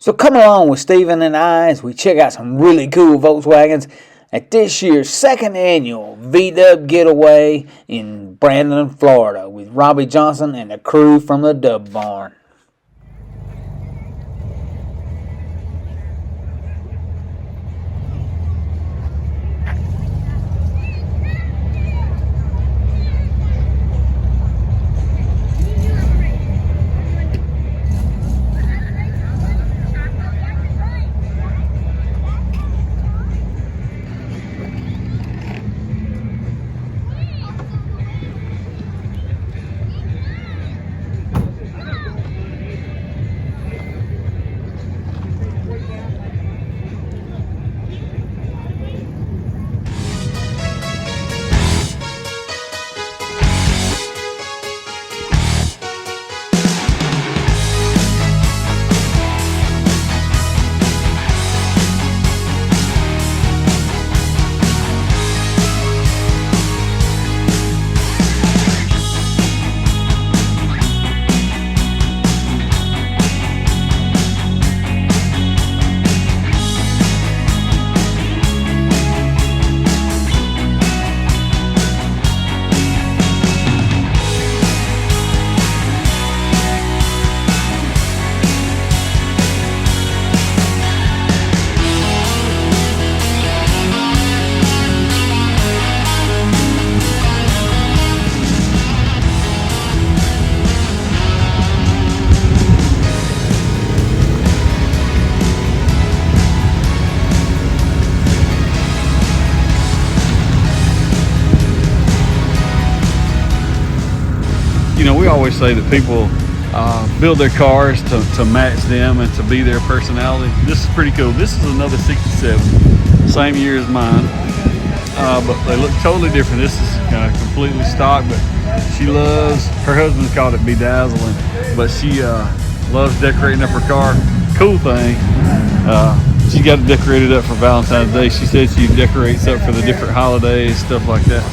So come along with Steven and I as we check out some really cool Volkswagens at this year's second annual VDUB Get Away in Brandon, Florida with Robbie Johnson and the crew from the Dub Barn. You know, we always say that people build their cars to match them and to be their personality. This is pretty cool. This is another 67, same year as mine, but they look totally different. This is completely stock, but she loves, her husband called it bedazzling, but she loves decorating up her car. Cool thing, she got it decorated up for Valentine's Day. She said she decorates up for the different holidays, stuff like that.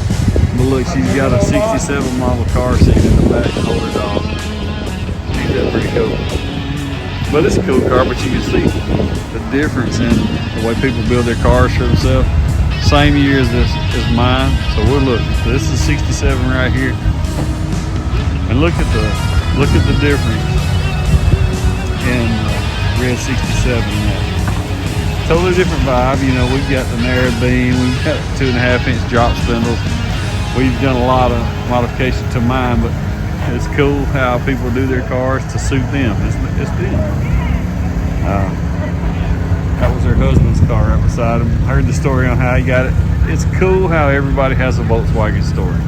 But look, she's got a 67 model car seat in the back to hold her dog. Ain't that pretty cool? But it's a cool car, but you can see the difference in the way people build their cars for themselves. Same year as mine. So we're looking. This is 67 right here. And look at the difference in red 67 now. Totally different vibe. You know, we've got the narrow beam, we've got 2.5-inch drop spindles. We've done a lot of modification to mine, but it's cool how people do their cars to suit them. It's them. That was her husband's car right beside him. Heard the story on how he got it. It's cool how everybody has a Volkswagen story.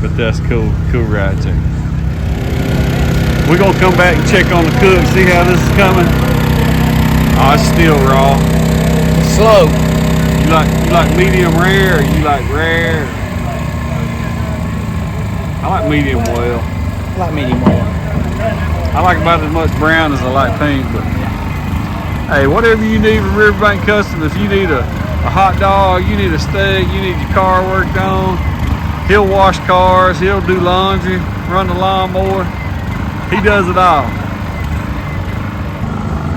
But that's cool ride too. We're gonna come back and check on the cook, see how this is coming. Oh, it's still raw. Slow. You like medium rare, or you like rare? I like medium well. I like medium well. I like about as much brown as I like pink, but hey, whatever you need from Riverbank Custom, if you need a hot dog, you need a steak, you need your car worked on, he'll wash cars, he'll do laundry, run the lawnmower. He does it all.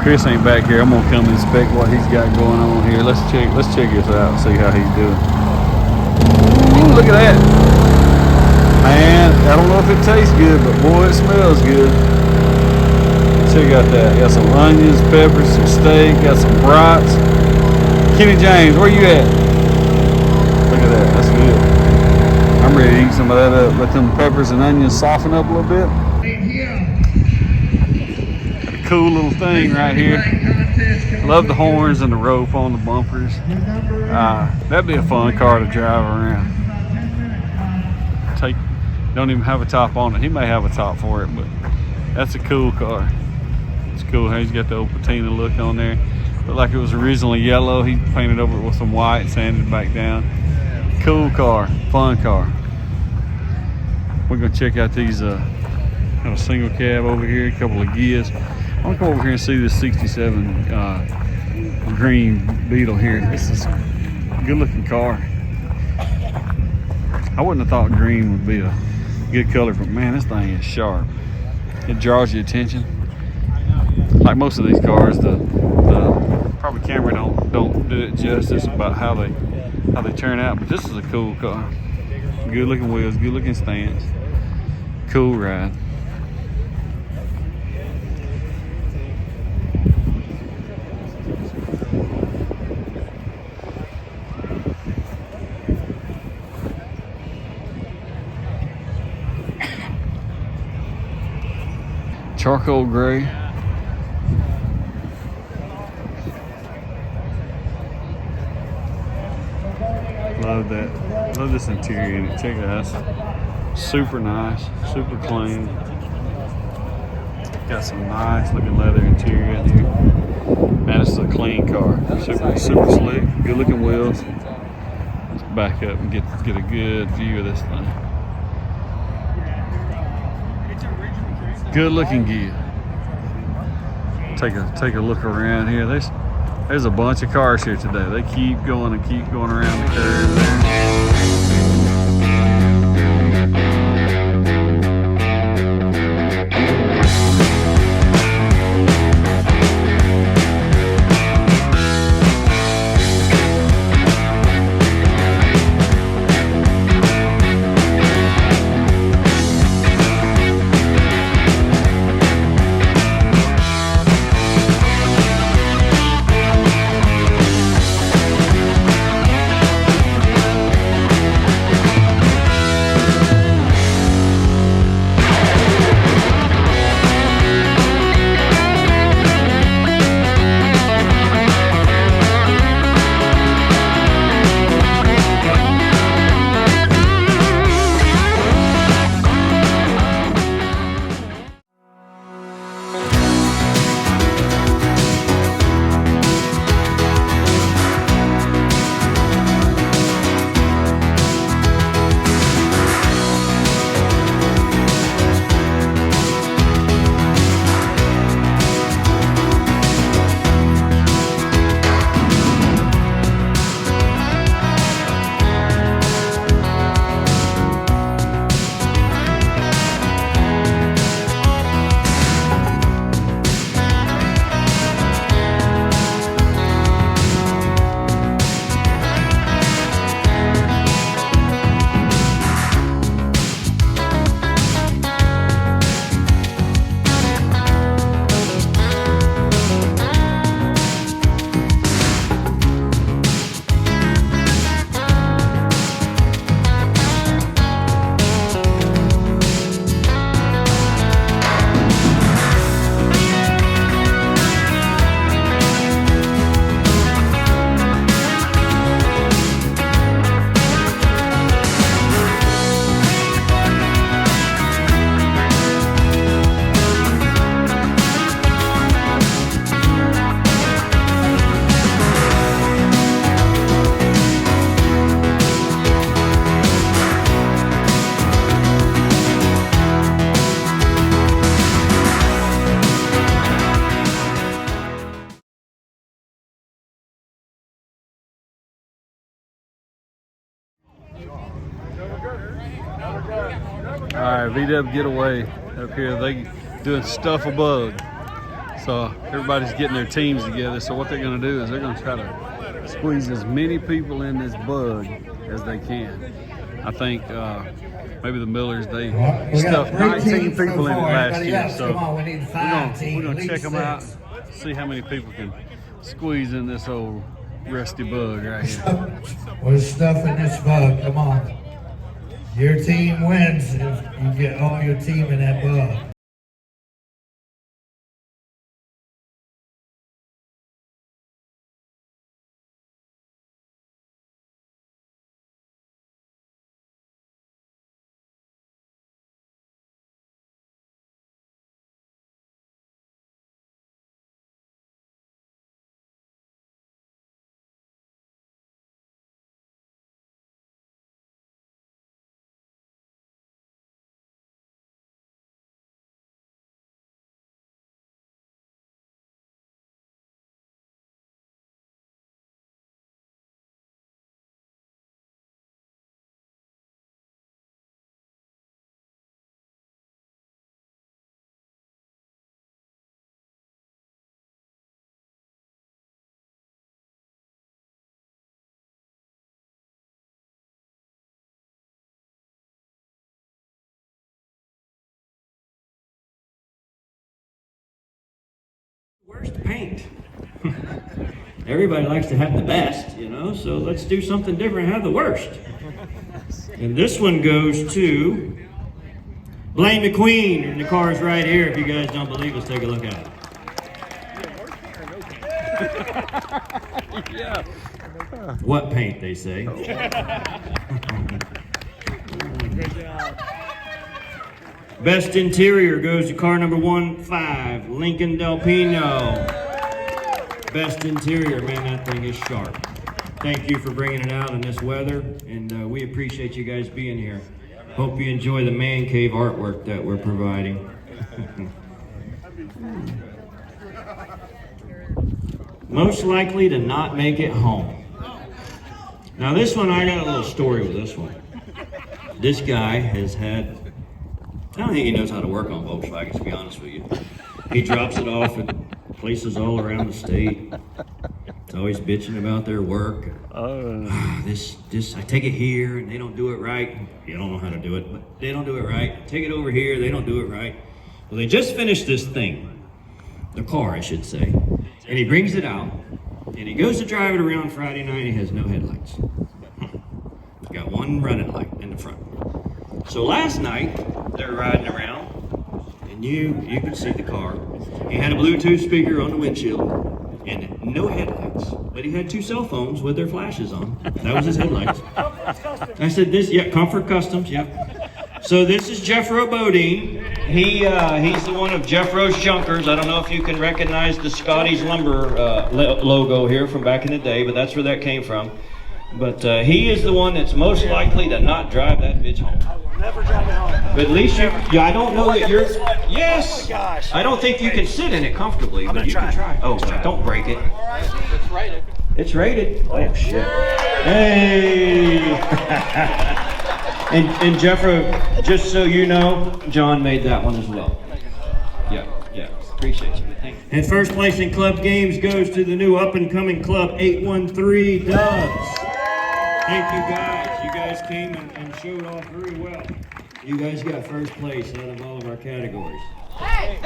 Chris ain't back here. I'm gonna come inspect what he's got going on here. Let's check this out and see how he's doing. Ooh, look at that. Man, I don't know if it tastes good, but boy, it smells good. Check out that. Got some onions, peppers, some steak, got some brats. Kenny James, where you at? Look at that, that's good. I'm ready to eat some of that up. Let them peppers and onions soften up a little bit. Got a cool little thing right here. Love the horns and the rope on the bumpers. That'd be a fun car to drive around. Don't even have a top on it. He may have a top for it, but that's a cool car. It's cool how he's got the old patina look on there. Looked like it was originally yellow. He painted over it with some white, sanded it back down. Cool car, fun car. We're gonna check out these, have a single cab over here, a couple of gears. I'm gonna come over here and see this 67 green Beetle here. This is a good looking car. I wouldn't have thought green would be a good color, but man, this thing is sharp. It draws your attention. like most of these cars, the probably camera don't do it justice about how they turn out. But this is a cool car. Good looking wheels, good looking stance, cool ride. Charcoal gray. Love that. Love this interior in it. Check it out. Super nice, super clean. Got some nice looking leather interior in here. Man, this is a clean car. Super slick. Good looking wheels. Let's back up and get a good view of this thing. Good looking gear. Take a look around here. There's a bunch of cars here today. They keep going around the curve there. All right, VDUB Get Away up here. They doing stuff a bug. So everybody's getting their teams together. So what they're going to do is they're going to try to squeeze as many people in this bug as they can. I think maybe the Millers, they stuffed 19 people in it last year. So we're going to check them out, see how many people can squeeze in this old rusty bug right here. We're stuffing this bug. Come on. Your team wins if you get all your team in that bug. paint. Everybody likes to have the best, you know, so let's do something different and have the worst. And this one goes to Blame the Queen, and the car is right here. If you guys don't believe us, take a look at it. Yeah. What paint, they say. Best interior goes to car number 15, Lincoln Del Pino. Best interior, man, that thing is sharp. Thank you for bringing it out in this weather, and we appreciate you guys being here. Hope you enjoy the man cave artwork that we're providing. Most likely to not make it home. Now this one, I got a little story with this one. This guy has had, I don't think he knows how to work on Volkswagens, to be honest with you. He drops it off at places all around the state. It's always bitching about their work. This, I take it here and they don't do it right. You don't know how to do it, but they don't do it right. Take it over here, they don't do it right. Well, they just finished this thing, the car, I should say. And he brings it out, and he goes to drive it around Friday night, and he has no headlights. He's got one running light in the front. So last night, they're riding around, and you could see the car. He had a Bluetooth speaker on the windshield, and no headlights. But he had 2 cell phones with their flashes on. That was his headlights. I said, Comfort Customs, yep. So this is Jeffro Bodine. He's the one of Jeffro's Junkers. I don't know if you can recognize the Scotty's Lumber logo here from back in the day, but that's where that came from. But he is the one that's most likely to not drive that bitch home. I will never drive it home. But at least I don't know that you're, yes! Oh my gosh. I don't think you can sit in it comfortably, but you can try. Oh, don't break it. It's rated. It's rated. Oh, shit. Hey! And Jeffro, just so you know, John made that one as well. Yeah. Appreciate you. Thank you. And first place in club games goes to the new up-and-coming club, 813 Dubs. Thank you guys. You guys came and showed off very well. You guys got first place out of all of our categories. Hey!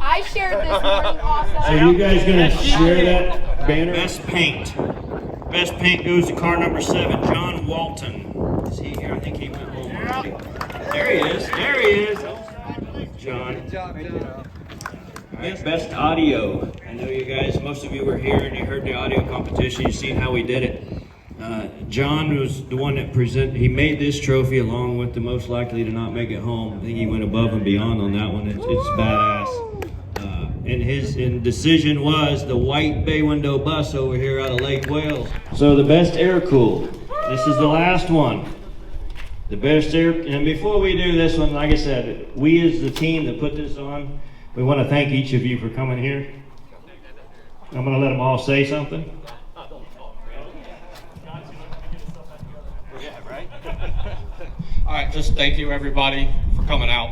I shared this morning also. So you guys gonna share that banner? Best paint. Best paint goes to car number 7, John Walton. Is he here? I think he went home already. There he is. John. Best audio. I know you guys, most of you were here and you heard the audio competition. You've seen how we did it. John was the one that he made this trophy along with the most likely to not make it home. I think he went above and beyond on that one. It's badass. And his decision was the white bay window bus over here out of Lake Wales. So the best air cooled. This is the last one. The best air, and before we do this one, like I said, we as the team that put this on, we want to thank each of you for coming here. I'm going to let them all say something. All right, just thank you everybody for coming out.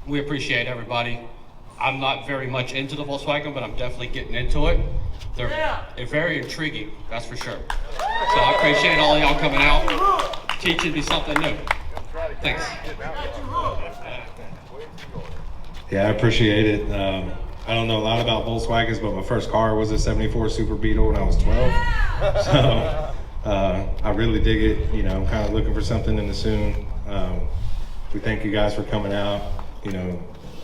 We appreciate everybody. I'm not very much into the Volkswagen, but I'm definitely getting into it. They're very intriguing, that's for sure. So I appreciate all y'all coming out, teaching me something new. Thanks. Yeah, I appreciate it. I don't know a lot about Volkswagens, but my first car was a 74 Super Beetle when I was 12. So I really dig it, you know, kind of looking for something in the soon. We thank you guys for coming out. You know,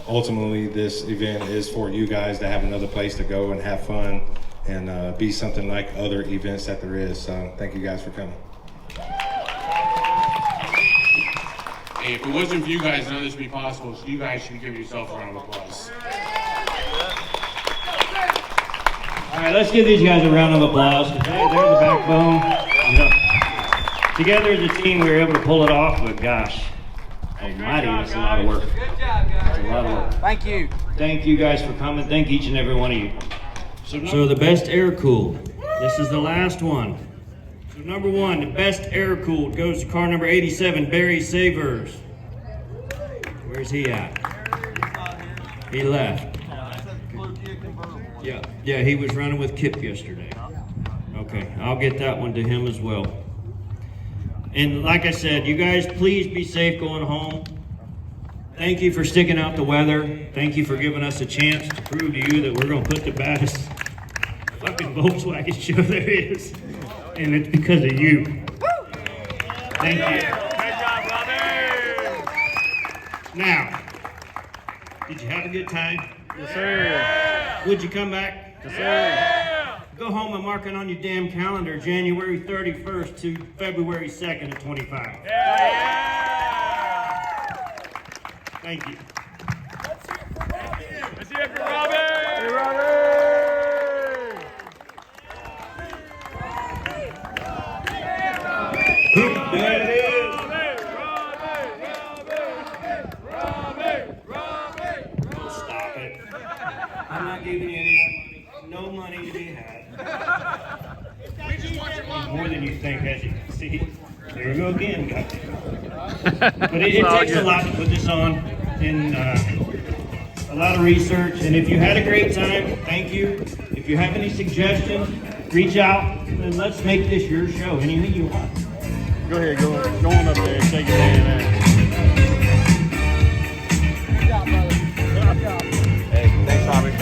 ultimately this event is for you guys to have another place to go and have fun and be something like other events that there is. So thank you guys for coming. Hey, if it wasn't for you guys, none of this would be possible, so you guys should give yourself a round of applause. All right, let's give these guys a round of applause. They're the backbone. You know, together as a team, we were able to pull it off, but gosh, almighty, that's a lot of work. Good job, guys. That's a lot of work. Thank you. Thank you guys for coming. Thank each and every one of you. So the best air cooled. This is the last one. So number 1, the best air cooled goes to car number 87, Barry Savers. Where's he at? He left. Yeah, he was running with Kip yesterday. Okay, I'll get that one to him as well. And like I said, you guys please be safe going home. Thank you for sticking out the weather. Thank you for giving us a chance to prove to you that we're going to put the baddest fucking Volkswagen show there is. And it's because of you. Thank you. Great job, Robbie. Now, did you have a good time? Yes, sir. Would you come back? Yes, sir. Go home and mark it on your damn calendar, January 31st to February 2nd of 25. Thank you. Let's hear it for Robbie. Hey, Robbie. There it is. Oh, stop it. I'm not giving you any more money. No money to be had. More than you think, as you can see. There we go again, guys. But it takes a lot to put this on, and a lot of research. And if you had a great time, thank you. If you have any suggestions, reach out and let's make this your show. Anything you want. Go ahead, go on up there, shake your hand there. Hey, thanks, Robbie.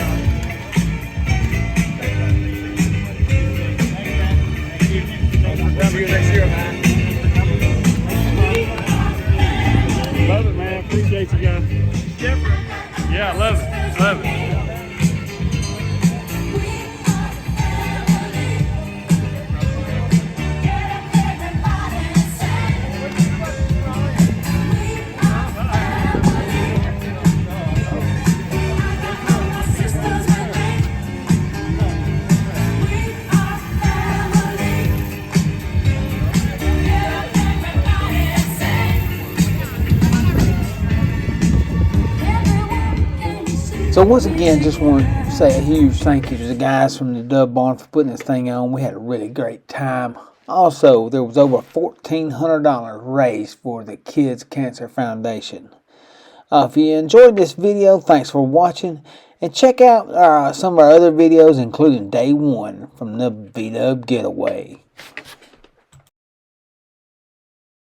See you next year, man. Love it, man. Appreciate you guys. It's different. Yeah, I love it. Love it. So once again, just want to say a huge thank you to the guys from the Dub Barn for putting this thing on. We had a really great time. Also, there was over $1,400 raised for the Kids Cancer Foundation. If you enjoyed this video, thanks for watching. And check out some of our other videos, including Day 1 from the VDUB Getaway.